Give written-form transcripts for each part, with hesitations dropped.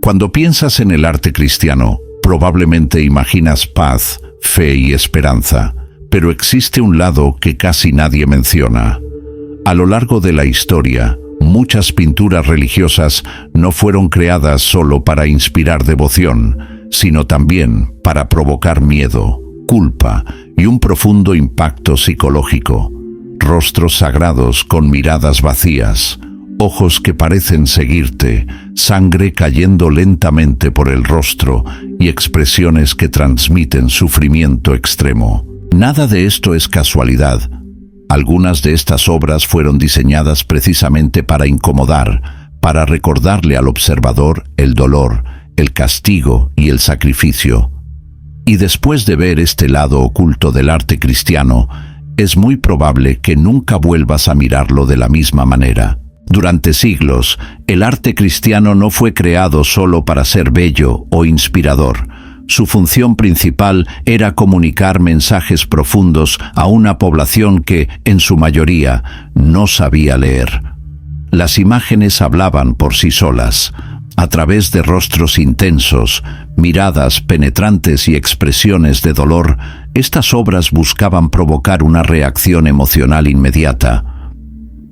Cuando piensas en el arte cristiano, probablemente imaginas paz, fe y esperanza, pero existe un lado que casi nadie menciona. A lo largo de la historia, muchas pinturas religiosas no fueron creadas solo para inspirar devoción, sino también para provocar miedo, culpa y un profundo impacto psicológico. Rostros sagrados con miradas vacías, ojos que parecen seguirte, sangre cayendo lentamente por el rostro y expresiones que transmiten sufrimiento extremo. Nada de esto es casualidad. Algunas de estas obras fueron diseñadas precisamente para incomodar, para recordarle al observador el dolor, el castigo y el sacrificio. Y después de ver este lado oculto del arte cristiano, es muy probable que nunca vuelvas a mirarlo de la misma manera. Durante siglos, el arte cristiano no fue creado solo para ser bello o inspirador. Su función principal era comunicar mensajes profundos a una población que, en su mayoría, no sabía leer. Las imágenes hablaban por sí solas. A través de rostros intensos, miradas penetrantes y expresiones de dolor, estas obras buscaban provocar una reacción emocional inmediata.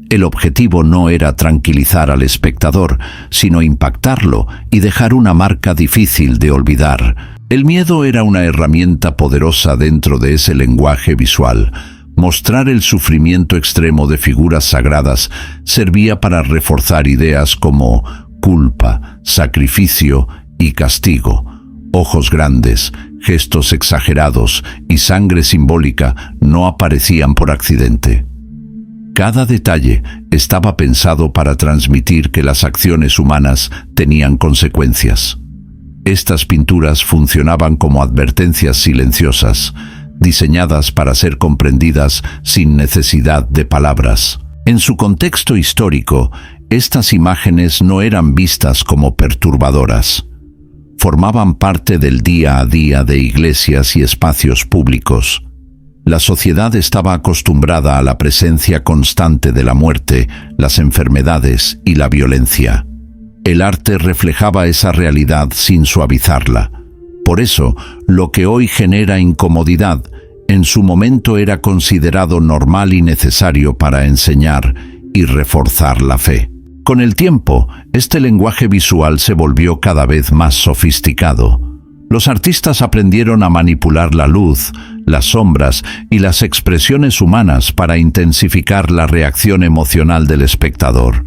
El objetivo no era tranquilizar al espectador, sino impactarlo y dejar una marca difícil de olvidar. El miedo era una herramienta poderosa dentro de ese lenguaje visual. Mostrar el sufrimiento extremo de figuras sagradas servía para reforzar ideas como culpa, sacrificio y castigo. Ojos grandes, gestos exagerados y sangre simbólica no aparecían por accidente. Cada detalle estaba pensado para transmitir que las acciones humanas tenían consecuencias. Estas pinturas funcionaban como advertencias silenciosas, diseñadas para ser comprendidas sin necesidad de palabras. En su contexto histórico, estas imágenes no eran vistas como perturbadoras. Formaban parte del día a día de iglesias y espacios públicos. La sociedad estaba acostumbrada a la presencia constante de la muerte, las enfermedades y la violencia. El arte reflejaba esa realidad sin suavizarla. Por eso, lo que hoy genera incomodidad, en su momento era considerado normal y necesario para enseñar y reforzar la fe. Con el tiempo, este lenguaje visual se volvió cada vez más sofisticado. Los artistas aprendieron a manipular la luz, las sombras y las expresiones humanas para intensificar la reacción emocional del espectador.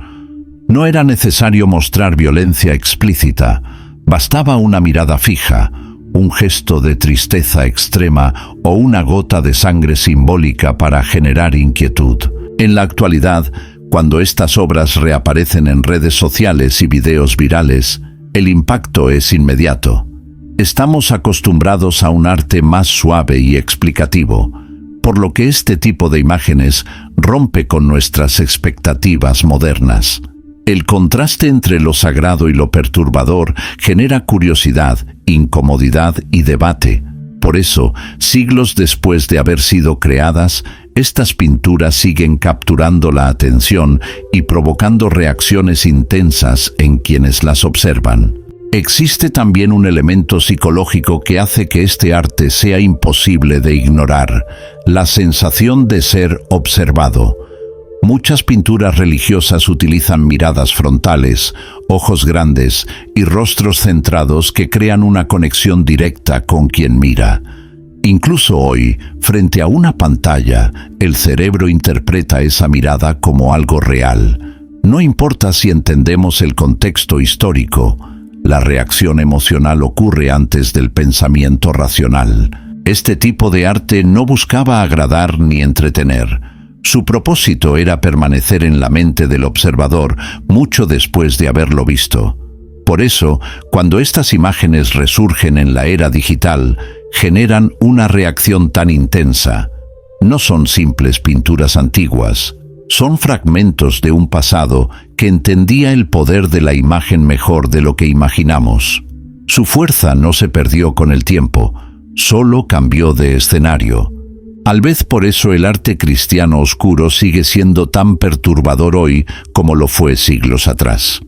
No era necesario mostrar violencia explícita, bastaba una mirada fija, un gesto de tristeza extrema o una gota de sangre simbólica para generar inquietud. En la actualidad, cuando estas obras reaparecen en redes sociales y videos virales, el impacto es inmediato. Estamos acostumbrados a un arte más suave y explicativo, por lo que este tipo de imágenes rompe con nuestras expectativas modernas. El contraste entre lo sagrado y lo perturbador genera curiosidad, incomodidad y debate. Por eso, siglos después de haber sido creadas, estas pinturas siguen capturando la atención y provocando reacciones intensas en quienes las observan. Existe también un elemento psicológico que hace que este arte sea imposible de ignorar: la sensación de ser observado. Muchas pinturas religiosas utilizan miradas frontales, ojos grandes y rostros centrados que crean una conexión directa con quien mira. Incluso hoy, frente a una pantalla, el cerebro interpreta esa mirada como algo real. No importa si entendemos el contexto histórico, la reacción emocional ocurre antes del pensamiento racional. Este tipo de arte no buscaba agradar ni entretener. Su propósito era permanecer en la mente del observador mucho después de haberlo visto. Por eso, cuando estas imágenes resurgen en la era digital, generan una reacción tan intensa. No son simples pinturas antiguas, son fragmentos de un pasado que entendía el poder de la imagen mejor de lo que imaginamos. Su fuerza no se perdió con el tiempo, solo cambió de escenario. Tal vez por eso el arte cristiano oscuro sigue siendo tan perturbador hoy como lo fue siglos atrás.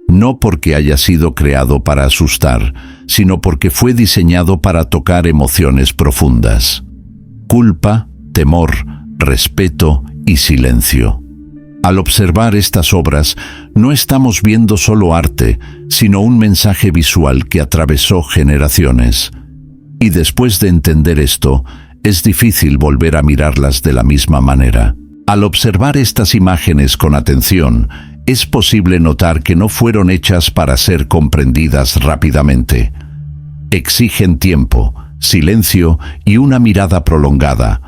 no porque haya sido creado para asustar, sino porque fue diseñado para tocar emociones profundas: culpa, temor, respeto y silencio. Al observar estas obras, no estamos viendo solo arte, sino un mensaje visual que atravesó generaciones. Y después de entender esto, es difícil volver a mirarlas de la misma manera. Al observar estas imágenes con atención, es posible notar que no fueron hechas para ser comprendidas rápidamente. Exigen tiempo, silencio y una mirada prolongada.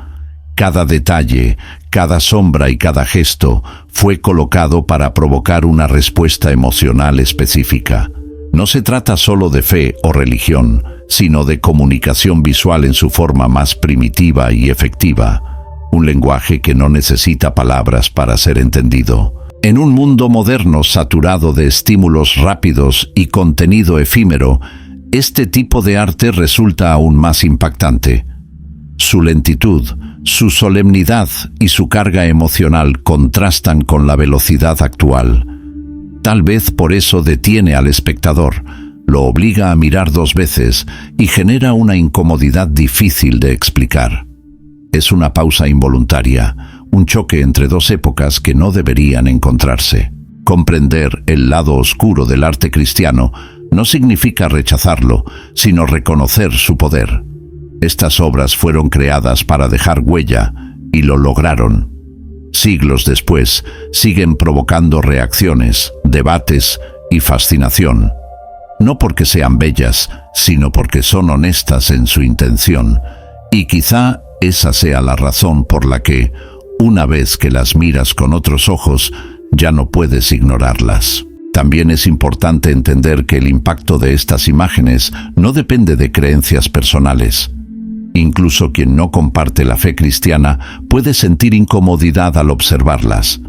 Cada detalle, cada sombra y cada gesto fue colocado para provocar una respuesta emocional específica. No se trata solo de fe o religión, sino de comunicación visual en su forma más primitiva y efectiva. Un lenguaje que no necesita palabras para ser entendido. En un mundo moderno saturado de estímulos rápidos y contenido efímero, este tipo de arte resulta aún más impactante. Su lentitud, su solemnidad y su carga emocional contrastan con la velocidad actual. Tal vez por eso detiene al espectador, lo obliga a mirar 2 veces y genera una incomodidad difícil de explicar. Es una pausa involuntaria, un choque entre 2 épocas que no deberían encontrarse. Comprender el lado oscuro del arte cristiano no significa rechazarlo, sino reconocer su poder. Estas obras fueron creadas para dejar huella, y lo lograron. Siglos después, siguen provocando reacciones, debates y fascinación. No porque sean bellas, sino porque son honestas en su intención. Y quizá esa sea la razón por la que, una vez que las miras con otros ojos, ya no puedes ignorarlas. También es importante entender que el impacto de estas imágenes no depende de creencias personales. Incluso quien no comparte la fe cristiana puede sentir incomodidad al observarlas.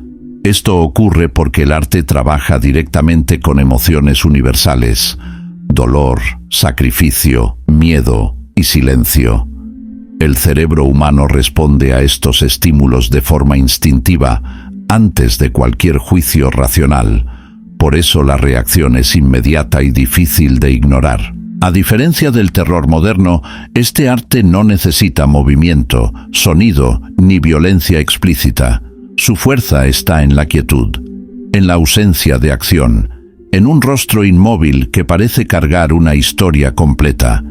Esto ocurre porque el arte trabaja directamente con emociones universales: dolor, sacrificio, miedo y silencio. El cerebro humano responde a estos estímulos de forma instintiva, antes de cualquier juicio racional. Por eso la reacción es inmediata y difícil de ignorar. A diferencia del terror moderno, este arte no necesita movimiento, sonido ni violencia explícita. Su fuerza está en la quietud, en la ausencia de acción, en un rostro inmóvil que parece cargar una historia completa.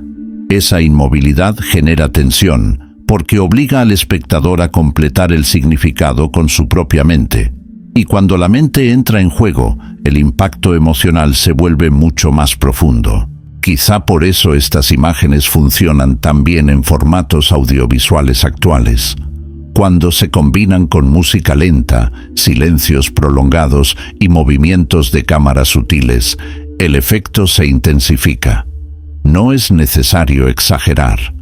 Esa inmovilidad genera tensión, porque obliga al espectador a completar el significado con su propia mente. Y cuando la mente entra en juego, el impacto emocional se vuelve mucho más profundo. Quizá por eso estas imágenes funcionan tan bien en formatos audiovisuales actuales. Cuando se combinan con música lenta, silencios prolongados y movimientos de cámara sutiles, el efecto se intensifica. No es necesario exagerar.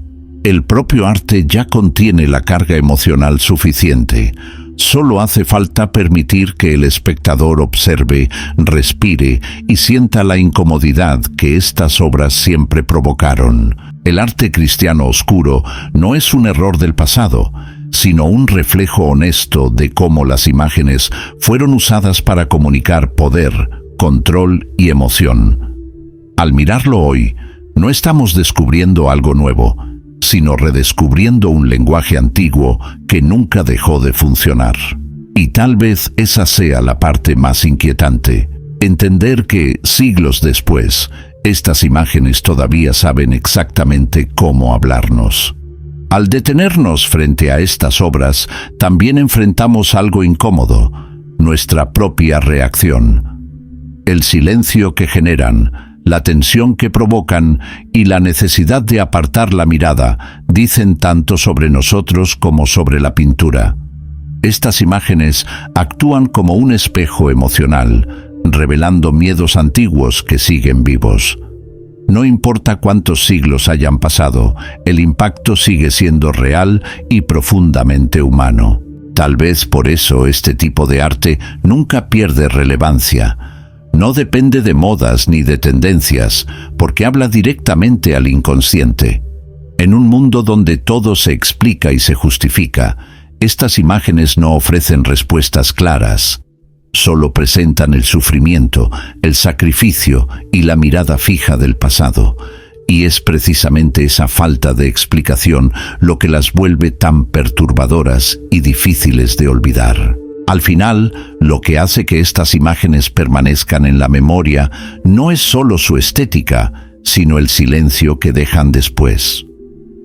El propio arte ya contiene la carga emocional suficiente. Solo hace falta permitir que el espectador observe, respire y sienta la incomodidad que estas obras siempre provocaron. El arte cristiano oscuro no es un error del pasado, sino un reflejo honesto de cómo las imágenes fueron usadas para comunicar poder, control y emoción. Al mirarlo hoy, no estamos descubriendo algo nuevo, sino redescubriendo un lenguaje antiguo que nunca dejó de funcionar. Y tal vez esa sea la parte más inquietante: entender que, siglos después, estas imágenes todavía saben exactamente cómo hablarnos. Al detenernos frente a estas obras, también enfrentamos algo incómodo: nuestra propia reacción. El silencio que generan, la tensión que provocan y la necesidad de apartar la mirada dicen tanto sobre nosotros como sobre la pintura. Estas imágenes actúan como un espejo emocional, revelando miedos antiguos que siguen vivos. No importa cuántos siglos hayan pasado, el impacto sigue siendo real y profundamente humano. Tal vez por eso este tipo de arte nunca pierde relevancia. No depende de modas ni de tendencias, porque habla directamente al inconsciente. En un mundo donde todo se explica y se justifica, estas imágenes no ofrecen respuestas claras. Solo presentan el sufrimiento, el sacrificio y la mirada fija del pasado. Y es precisamente esa falta de explicación lo que las vuelve tan perturbadoras y difíciles de olvidar. Al final, lo que hace que estas imágenes permanezcan en la memoria no es solo su estética, sino el silencio que dejan después.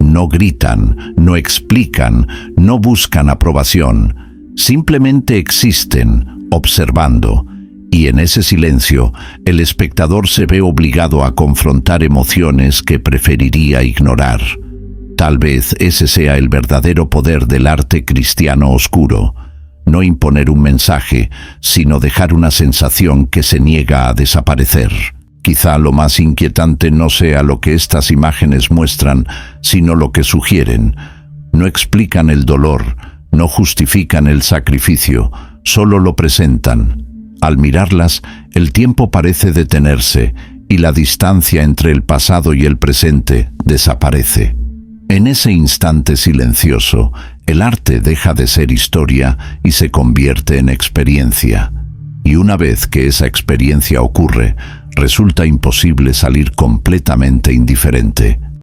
No gritan, no explican, no buscan aprobación, simplemente existen, observando, y en ese silencio el espectador se ve obligado a confrontar emociones que preferiría ignorar. Tal vez ese sea el verdadero poder del arte cristiano oscuro. No imponer un mensaje, sino dejar una sensación que se niega a desaparecer. Quizá lo más inquietante no sea lo que estas imágenes muestran, sino lo que sugieren. No explican el dolor, no justifican el sacrificio, solo lo presentan. Al mirarlas, el tiempo parece detenerse y la distancia entre el pasado y el presente desaparece. En ese instante silencioso, el arte deja de ser historia y se convierte en experiencia. Y una vez que esa experiencia ocurre, resulta imposible salir completamente indiferente.